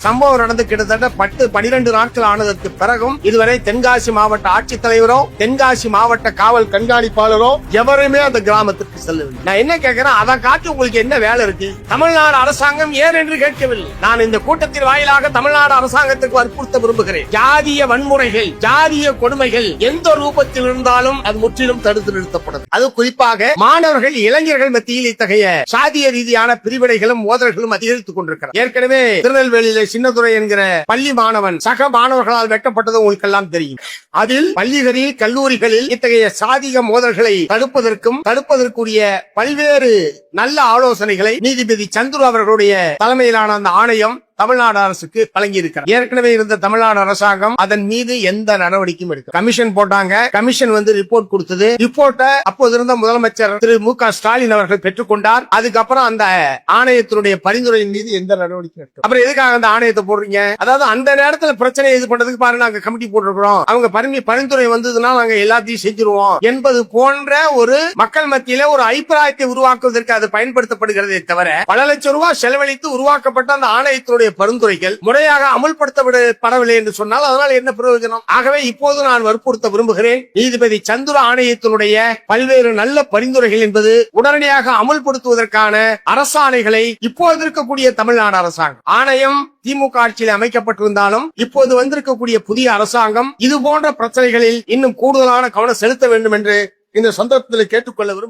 சம்பவம் நடந்து கிட்டத்தட்ட 12 நாட்கள் ஆனதற்கு பிறகும் இதுவரை தென்காசி மாவட்ட ஆட்சித்தலைவரோ தென்காசி மாவட்ட காவல் கண்காணிப்பாளரோ எவருமே அந்த கிராமத்திற்கு செல்லவில்லை. நான் என்ன கேட்கிறேன், அதை காட்டி உங்களுக்கு என்ன வேலை இருக்கு? தமிழ்நாடு அரசாங்கம் ஏன் என்று கேட்கவில்லை. நான் இந்த கூட்டத்தின் வாயிலாக தமிழ்நாடு அரசாங்கத்திற்கு வற்புறுத்த விரும்புகிறேன். ஜாதிய வன்முறைகள், ஜாதிய கொடுமைகள் எந்த ரூபத்தில் இருந்தாலும் அது முற்றிலும் தடுத்து நிறுத்தப்படும். அது குறிப்பாக மாணவர்கள், இளைஞர்கள் மத்தியில் இத்தகைய சாதிய ரீதியான பிரிவினைகளும் மோதல்களும் அதிகரித்துக் கொண்டிருக்கிறார். ஏற்கனவே திருநெல்வேலியில் சின்னதுரை என்கிற பள்ளி மாணவன் சக மாணவர்களால் வெட்டப்பட்டது உங்களுக்கு எல்லாம் தெரியும். அதில் பள்ளிகளில், கல்லூரிகளில் இத்தகைய சாதிக மோதல்களை தடுப்பதற்குரிய பல்வேறு நல்ல ஆலோசனைகளை நீதிபதி சந்துரு அவர்களுடைய தலைமையிலான அந்த ஆணையம் தமிழ்நாடு அரசுக்கு வழங்கி இருக்கிறார். ஏற்கனவே இருந்த தமிழ்நாடு அரசாங்கம் அதன் மீது எந்த நடவடிக்கையும் எடுக்க கமிஷன் போட்டாங்க. கமிஷன் ரிப்போர்ட் கொடுத்தது. ரிப்போர்ட்டை அப்போது இருந்த முதலமைச்சர் திரு மு.க. ஸ்டாலின் அவர்கள் பெற்றுக்கொண்டார். அதுக்கப்புறம் அந்த ஆணையத்தினுடைய பரிந்துரையின் மீது எந்த நடவடிக்கை எடுக்க. அப்புறம் எதுக்காக அந்த ஆணையத்தை போடுறீங்க? அதாவது அந்த நேரத்துல பிரச்சனை இது பண்றதுக்கு பாருங்க, நாங்க கமிட்டி போட்டிருக்கிறோம், அவங்க பரிந்துரை வந்ததுன்னா நாங்க எல்லாத்தையும் செஞ்சிருவோம் என்பது போன்ற ஒரு மக்கள் மத்தியில ஒரு அபிப்பிராயத்தை உருவாக்குவதற்கு அது பயன்படுத்தப்படுகிறதே தவிர பல லட்சம் ரூபாய் செலவழித்து உருவாக்கப்பட்ட அந்த ஆணையத்தினுடைய பரிந்துரைகள் முறையாக அமுல்படுத்தப்படவில்லை என்று சொன்னால் அதனால் என்ன பிரயோஜனம்? ஆகவே இப்போது நான் வற்புறுத்த விரும்புகிறேன், நீதிபதி சந்துரு ஆணையத்தினுடைய பல்வேறு நல்ல பரிந்துரைகள் என்பது உடனடியாக அமுல்படுத்துவதற்கான அரசாணைகளை இப்போது இருக்கக்கூடிய தமிழ்நாடு அரசாங்கம், ஆணையம் திமுக ஆட்சியில் அமைக்கப்பட்டிருந்தாலும் இப்போது வந்திருக்கக்கூடிய புதிய அரசாங்கம் இது போன்ற பிரச்சனைகளில் இன்னும் கூடுதலான கவனம் செலுத்த வேண்டும் என்று இந்த சந்தர்ப்பத்தில் கேட்டுக்கொள்ள விரும்புகிறேன்.